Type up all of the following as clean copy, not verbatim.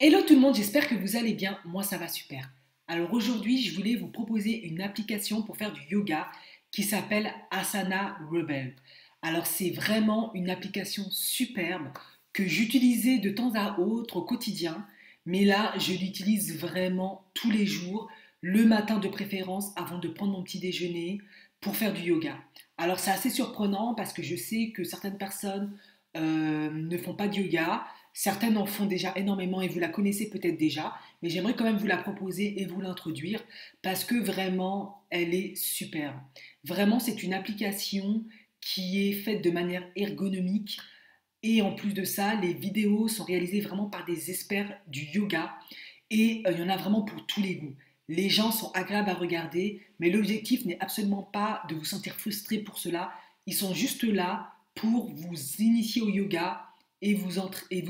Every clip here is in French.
Hello tout le monde, j'espère que vous allez bien. Moi, ça va super. Alors aujourd'hui, je voulais vous proposer une application pour faire du yoga qui s'appelle Asana Rebel. Alors c'est vraiment une application superbe que j'utilisais de temps à autre au quotidien, mais là, je l'utilise vraiment tous les jours, le matin de préférence avant de prendre mon petit déjeuner pour faire du yoga. Alors c'est assez surprenant parce que je sais que certaines personnes ne font pas de yoga. Certaines en font déjà énormément et vous la connaissez peut-être déjà, mais j'aimerais quand même vous la proposer et vous l'introduire parce que vraiment, elle est superbe. Vraiment, c'est une application qui est faite de manière ergonomique et en plus de ça, les vidéos sont réalisées vraiment par des experts du yoga et il y en a vraiment pour tous les goûts. Les gens sont agréables à regarder, mais l'objectif n'est absolument pas de vous sentir frustré pour cela. Ils sont juste là pour vous initier au yoga et vous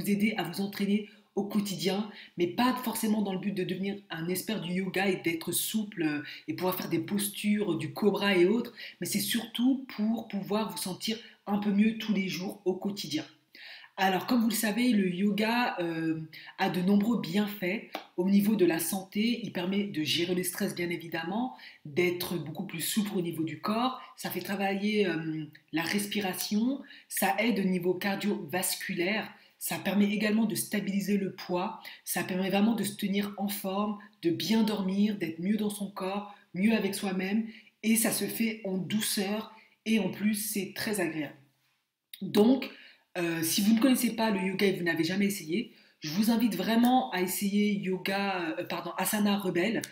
aider à vous entraîner au quotidien, mais pas forcément dans le but de devenir un expert du yoga et d'être souple et pouvoir faire des postures du cobra et autres, mais c'est surtout pour pouvoir vous sentir un peu mieux tous les jours au quotidien. Alors, comme vous le savez, le yoga a de nombreux bienfaits au niveau de la santé. Il permet de gérer le stress, bien évidemment, d'être beaucoup plus souple au niveau du corps. Ça fait travailler la respiration. Ça aide au niveau cardiovasculaire. Ça permet également de stabiliser le poids. Ça permet vraiment de se tenir en forme, de bien dormir, d'être mieux dans son corps, mieux avec soi-même. Et ça se fait en douceur. Et en plus, c'est très agréable. Donc, si vous ne connaissez pas le yoga et vous n'avez jamais essayé, je vous invite vraiment à essayer Asana Rebel,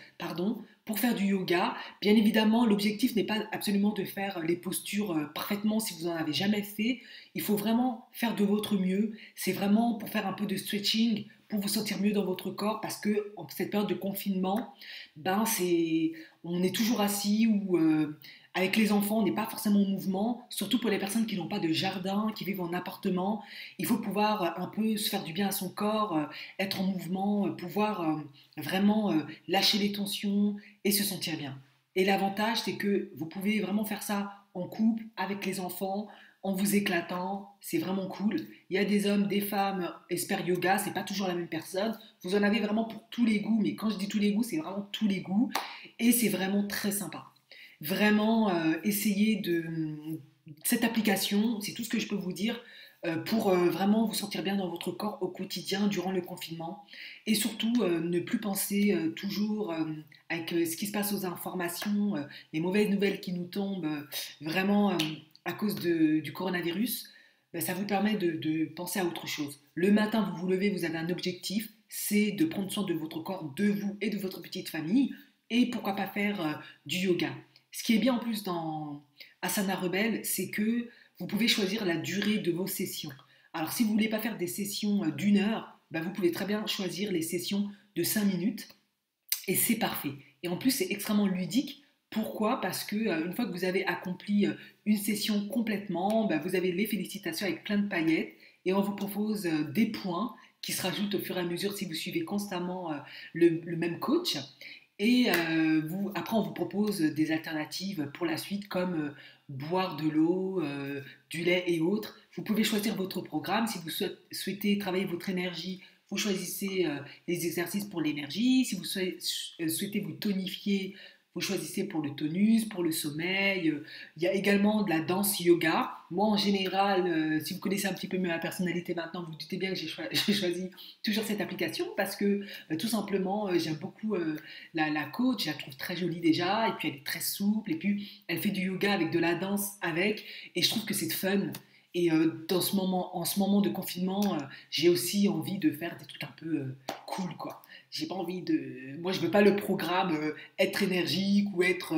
pour faire du yoga. Bien évidemment, l'objectif n'est pas absolument de faire les postures parfaitement si vous n'en avez jamais fait. Il faut vraiment faire de votre mieux. C'est vraiment pour faire un peu de stretching, pour vous sentir mieux dans votre corps, parce que en cette période de confinement, on est toujours assis ou avec les enfants, on n'est pas forcément en mouvement, surtout pour les personnes qui n'ont pas de jardin, qui vivent en appartement. Il faut pouvoir un peu se faire du bien à son corps, être en mouvement, pouvoir vraiment lâcher les tensions et se sentir bien. Et l'avantage, c'est que vous pouvez vraiment faire ça en couple, avec les enfants, en vous éclatant. C'est vraiment cool. Il y a des hommes, des femmes, experts yoga, c'est pas toujours la même personne. Vous en avez vraiment pour tous les goûts, mais quand je dis tous les goûts, c'est vraiment tous les goûts. Et c'est vraiment très sympa. Vraiment, essayez cette application, c'est tout ce que je peux vous dire, pour vraiment vous sentir bien dans votre corps au quotidien durant le confinement. Et surtout, ne plus penser toujours avec ce qui se passe aux informations, les mauvaises nouvelles qui nous tombent vraiment à cause du coronavirus. Ben, ça vous permet de penser à autre chose. Le matin, vous vous levez, vous avez un objectif, c'est de prendre soin de votre corps, de vous et de votre petite famille. Et pourquoi pas faire du yoga. Ce qui est bien en plus dans Asana Rebel, c'est que vous pouvez choisir la durée de vos sessions. Alors si vous ne voulez pas faire des sessions d'une heure, bah, vous pouvez très bien choisir les sessions de 5 minutes et c'est parfait. Et en plus c'est extrêmement ludique. Pourquoi? Parce que une fois que vous avez accompli une session complètement, bah, vous avez les félicitations avec plein de paillettes et on vous propose des points qui se rajoutent au fur et à mesure si vous suivez constamment le même coach. Et après, on vous propose des alternatives pour la suite, comme boire de l'eau, du lait et autres. Vous pouvez choisir votre programme. Si vous souhaitez travailler votre énergie, vous choisissez les exercices pour l'énergie. Si vous souhaitez vous tonifier, vous choisissez pour le tonus, pour le sommeil. Il y a également de la danse yoga. Moi, en général, si vous connaissez un petit peu mieux ma personnalité maintenant, vous vous doutez bien que j'ai choisi toujours cette application parce que tout simplement, j'aime beaucoup la coach, je la trouve très jolie déjà, et puis elle est très souple, et puis elle fait du yoga avec de la danse avec, et je trouve que c'est fun. Et en ce moment de confinement, j'ai aussi envie de faire des trucs un peu cool, quoi. J'ai pas envie de. Moi, je veux pas le programme être énergique ou être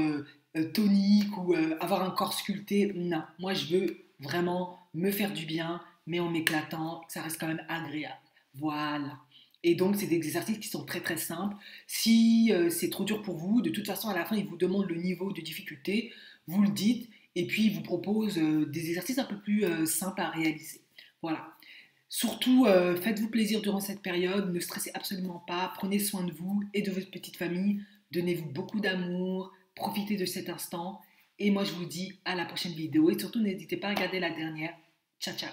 tonique ou avoir un corps sculpté. Non, moi, je veux vraiment me faire du bien, mais en m'éclatant, que ça reste quand même agréable. Voilà. Et donc, c'est des exercices qui sont très très simples. Si c'est trop dur pour vous, de toute façon, à la fin, il vous demande le niveau de difficulté, vous le dites, et puis il vous propose des exercices un peu plus simples à réaliser. Voilà. Surtout, faites-vous plaisir durant cette période, ne stressez absolument pas, prenez soin de vous et de votre petite famille, donnez-vous beaucoup d'amour, profitez de cet instant, et moi je vous dis à la prochaine vidéo, et surtout n'hésitez pas à regarder la dernière. Ciao ciao.